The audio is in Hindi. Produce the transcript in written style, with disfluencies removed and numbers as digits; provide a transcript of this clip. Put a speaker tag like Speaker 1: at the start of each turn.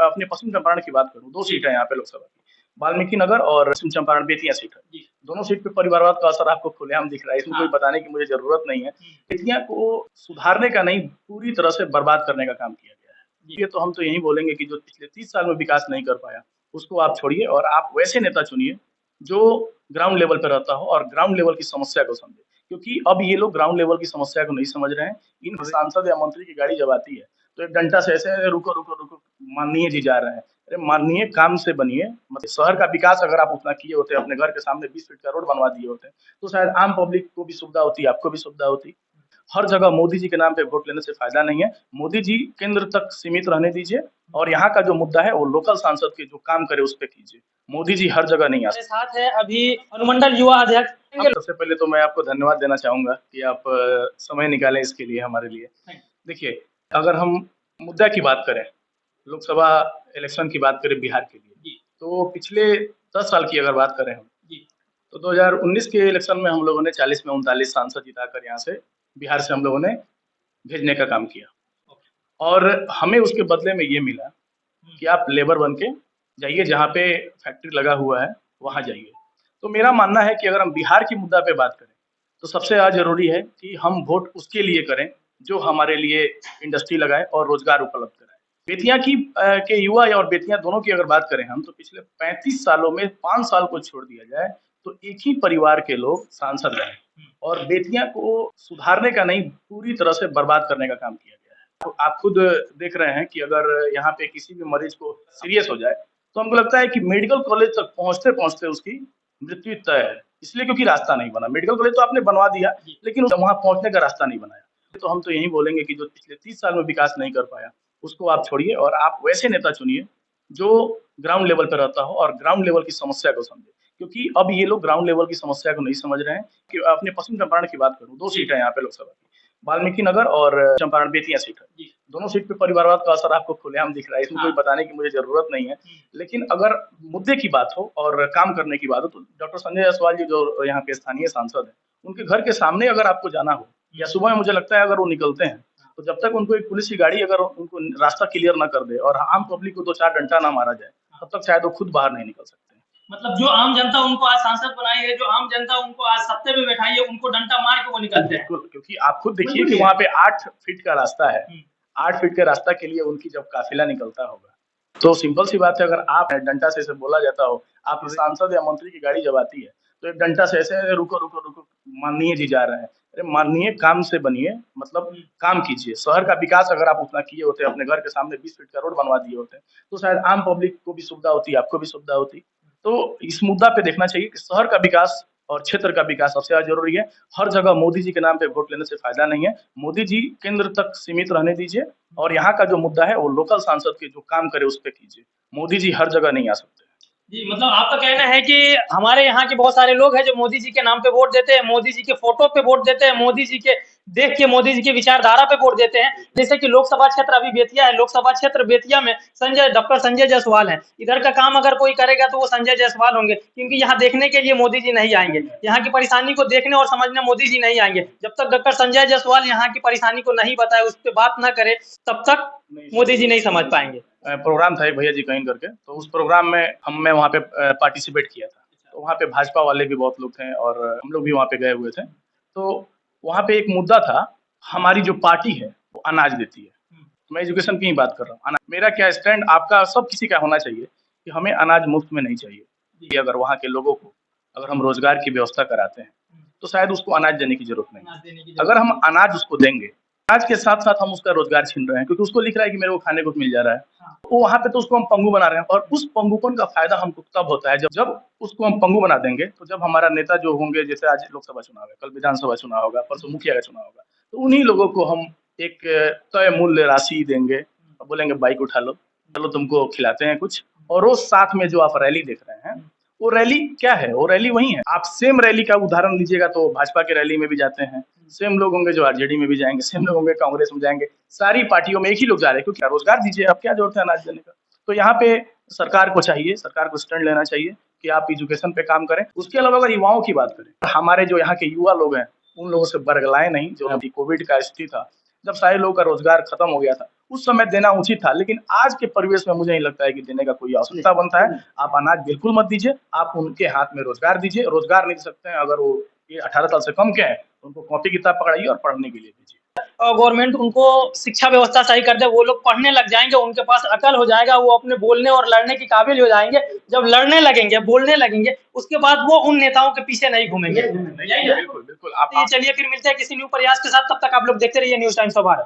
Speaker 1: अपने पश्चिम चंपारण की बात करूँ, 2 सीट है यहाँ पे लोकसभा की, वाल्मीकि नगर और पश्चिम चंपारण बेतिया सीट है। दोनों सीट पे परिवारवाद का असर आपको खुलेआम दिख रहा है, इसमें कोई बताने की मुझे ज़रूरत नहीं है। बेतिया को सुधारने का नहीं, पूरी तरह से बर्बाद करने का काम किया गया है। ये तो हम तो यही बोलेंगे कि जो पिछले 30 साल में विकास नहीं कर पाया, उसको आप छोड़िए और आप वैसे नेता चुनिए, जो ग्राउंड लेवल पे रहता हो और ग्राउंड लेवल की समस्या को समझे। क्योंकि अब ये लोग ग्राउंड लेवल की समस्या को नहीं समझ रहे हैं। इन सांसद या मंत्री की गाड़ी जब आती है, तो एक डंडा से ऐसे रुको, रुको, रुको, माननीय जी जा रहे हैं। अरे माननीय काम से बनिए, मतलब शहर का विकास अगर आप उतना किए होते, अपने घर के सामने 20 फीट का रोड बनवा दिए होते, तो शायद आम पब्लिक को भी सुविधा होती, आपको भी सुविधा होती। हर जगह मोदी जी के नाम पे वोट लेने से फायदा नहीं है। मोदी जी केंद्र तक सीमित रहने दीजिए और यहाँ का जो मुद्दा है वो लोकल सांसद के जो काम करे उस पे कीजिए। मोदी जी हर जगह नहीं आ सकते।
Speaker 2: साथ है अभी अनुमंडल युवा अध्यक्ष।
Speaker 1: सबसे पहले तो मैं आपको धन्यवाद देना चाहूँगा कि आप समय निकालें इसके लिए हमारे लिए। देखिए, अगर हम मुद्दा की बात करें, लोकसभा इलेक्शन की बात करें बिहार के लिए, तो पिछले 10 साल की अगर बात करें हम, तो 2019 के इलेक्शन में हम लोगों ने 40 में 39 सांसद जिताकर यहाँ से बिहार से हम लोगों ने भेजने का काम किया। और हमें उसके बदले में ये मिला कि आप लेबर बन के जाइए, जहाँ पे फैक्ट्री लगा हुआ है, वहाँ जाइए। तो मेरा मानना है कि अगर हम बिहार की मुद्दा पे बात करें, तो सबसे ज़्यादा ज़रूरी है कि हम वोट उसके लिए करें, जो हमारे लिए इंडस्ट्री लगाए और रोज़गार उपलब्ध कराए। बेतिया के युवा और बेतिया दोनों की अगर बात करें हम, तो पिछले 35 सालों में 5 साल को छोड़ दिया जाए, तो एक ही परिवार के लोग सांसद रहे और बेतिया को सुधारने का नहीं, पूरी तरह से बर्बाद करने का काम किया गया है। तो आप खुद देख रहे हैं कि अगर यहाँ पे किसी भी मरीज को सीरियस हो जाए, तो हमको लगता है कि मेडिकल कॉलेज तक पहुँचते-पहुँचते उसकी मृत्यु तय है। इसलिए क्योंकि रास्ता नहीं बना। मेडिकल कॉलेज तो आपने बनवा दिया, लेकिन वहाँ पहुँचने का रास्ता नहीं बनाया। तो हम तो यही बोलेंगे कि जो पिछले 30 साल में विकास नहीं कर पाया, उसको आप छोड़िए और आप वैसे नेता चुनिए, जो ग्राउंड लेवल पे रहता हो और ग्राउंड लेवल की समस्या को समझे। क्योंकि अब ये लोग ग्राउंड लेवल की समस्या को नहीं समझ रहे हैं। कि अपने पश्चिम चंपारण की बात करूँ, 2 सीट है यहाँ पे लोकसभा की, वाल्मीकि नगर और चंपारण बेतिया सीट है। दोनों सीट पे परिवारवाद का असर आपको खुलेआम दिख रहा है, इसमें कोई बताने की मुझे ज़रूरत नहीं है। लेकिन अगर मुद्दे की बात हो और काम करने की बात हो, तो डॉक्टर संजय जायसवाल जी जो यहाँ के स्थानीय सांसद हैं, उनके घर के सामने अगर आपको जाना हो या सुबह मुझे लगता है अगर वो निकलते हैं, तो जब तक उनको एक पुलिस की गाड़ी अगर उनको रास्ता क्लियर ना कर दे और आम पब्लिक को 2-4 डंडा ना मारा जाए, तब तक शायद वो खुद बाहर नहीं निकल सकते।
Speaker 2: मतलब जो आम जनता उनको आज सांसद बनाई है, जो आम जनता उनको आज सत्ते में बैठाई है, उनको डंडा मार के वो निकलते हैं।
Speaker 1: बिल्कुल, क्योंकि आप खुद देखिए कि वहाँ पे 8 फीट का रास्ता है। 8 फीट के रास्ता के लिए उनकी जब काफिला निकलता होगा, तो सिंपल सी बात है, अगर आप डंडा से ऐसे बोला जाता हो, आप सांसद या मंत्री की गाड़ी जब आती है, तो एक डंडा से ऐसे रुको, रुको, रुको, माननीय जी जा रहे हैं। अरे माननीय काम से बनिए, मतलब काम कीजिए। शहर का विकास अगर आप उतना किए होते, अपने घर के सामने 20 फीट का रोड बनवा दिए होते, तो शायद आम पब्लिक को भी सुविधा होती, आपको भी सुविधा होती। तो इस मुद्दा पे देखना चाहिए कि शहर का विकास और क्षेत्र का विकास सबसे ज़्यादा ज़रूरी है। हर जगह मोदी जी के नाम पे वोट लेने से फ़ायदा नहीं है। मोदी जी केंद्र तक सीमित रहने दीजिए और यहाँ का जो मुद्दा है वो लोकल सांसद के जो काम करे उस पे कीजिए। मोदी जी हर जगह नहीं आ सकते।
Speaker 2: जी, मतलब आपका कहना है कि हमारे यहाँ के बहुत सारे लोग हैं जो मोदी जी के नाम पे वोट देते हैं, मोदी जी के फोटो पे वोट देते हैं, मोदी जी के देख के मोदी जी की विचारधारा पे वोट देते हैं। जैसे कि लोकसभा क्षेत्र अभी बेतिया है, लोकसभा क्षेत्र बेतिया में डॉक्टर संजय जायसवाल हैं। इधर का काम अगर कोई करेगा तो वो संजय जायसवाल होंगे, क्योंकि यहाँ देखने के लिए मोदी जी नहीं आएंगे। यहाँ की परेशानी को देखने और समझने मोदी जी नहीं आएंगे। जब तक डॉक्टर संजय जायसवाल यहाँ की परेशानी को नहीं बताए, उस पर बात न करे, तब तक मोदी जी नहीं समझ पाएंगे।
Speaker 1: प्रोग्राम था एक भैया जी कहीं करके, तो उस प्रोग्राम में मैं वहाँ पे पार्टिसिपेट किया था। तो वहाँ पे भाजपा वाले भी बहुत लोग थे और हम लोग भी वहाँ पे गए हुए थे। तो वहाँ पे एक मुद्दा था, हमारी जो पार्टी है वो अनाज देती है। मैं एजुकेशन की ही बात कर रहा हूँ। मेरा क्या स्टैंड, आपका, सब किसी का होना चाहिए कि हमें अनाज मुफ्त में नहीं चाहिए। कि अगर वहाँ के लोगों को अगर हम रोजगार की व्यवस्था कराते हैं, तो शायद उसको अनाज देने की जरूरत नहीं। अगर हम अनाज उसको देंगे, अनाज के साथ-साथ हम उसका रोजगार छीन रहे हैं, क्योंकि उसको लिख रहा है कि मेरे को खाने को मिल जा रहा है। तो वहाँ पे तो उसको हम पंगु बना रहे हैं और उस पंगुपन का फ़ायदा हमको तब होता है जब उसको हम पंगु बना देंगे, तो जब हमारा नेता जो होंगे, जैसे आज लोकसभा चुनाव है, कल विधानसभा चुनाव होगा, परसों मुखिया का चुनाव होगा, तो उन्हीं लोगों को हम एक तय मूल्य राशि देंगे और बोलेंगे बाइक उठा लो, चलो तुमको खिलाते हैं कुछ। और वो साथ में जो आप रैली देख रहे हैं, वो रैली क्या है? वो रैली वही है। आप सेम रैली का उदाहरण लीजिएगा तो भाजपा की रैली में भी जाते हैं, सेम लोग होंगे जो आरजेडी में भी जाएँगे, सेम लोग होंगे कांग्रेस में जाएँगे, सारी पार्टियों में एक ही लोग जा रहे हैं, क्योंकि रोजगार दीजिए, अब क्या ज़रूरत है अनाज देने का? तो यहाँ पे सरकार को चाहिए, सरकार को स्टैंड लेना चाहिए कि आप एजुकेशन पे काम करें। उसके अलावा अगर युवाओं की बात करें, हमारे जो यहाँ के युवा लोग हैं, उन लोगों से बरगलाएँ नहीं, जो अभी कोविड का स्थिति था, जब सारे लोगों का रोजगार खत्म हो गया था, उस समय देना उचित था। लेकिन आज के परिवेश में मुझे नहीं लगता है कि देने का कोई आवश्यकता बनता है। आप अनाज बिल्कुल मत दीजिए, आप उनके हाथ में रोजगार दीजिए। रोजगार नहीं दे सकते हैं, अगर वो ये 18 साल से कम के हैं, तो उनको कॉपी किताब पकड़ाइए और पढ़ने के लिए दीजिए।
Speaker 2: गवर्नमेंट उनको शिक्षा व्यवस्था सही कर दे, वो लोग पढ़ने लग जाएंगे, उनके पास अकल हो जाएगा, वो अपने बोलने और लड़ने के काबिल हो जाएंगे। जब लड़ने लगेंगे, बोलने लगेंगे, उसके बाद वो उन नेताओं के पीछे नहीं घूमेंगे।
Speaker 1: बिल्कुल बिल्कुल।
Speaker 2: तो ये चलिए फिर मिलते हैं किसी न्यू प्रयास के साथ, तब तक आप लोग देखते रहिए न्यूज़ टाइम्स ऑफ भारत।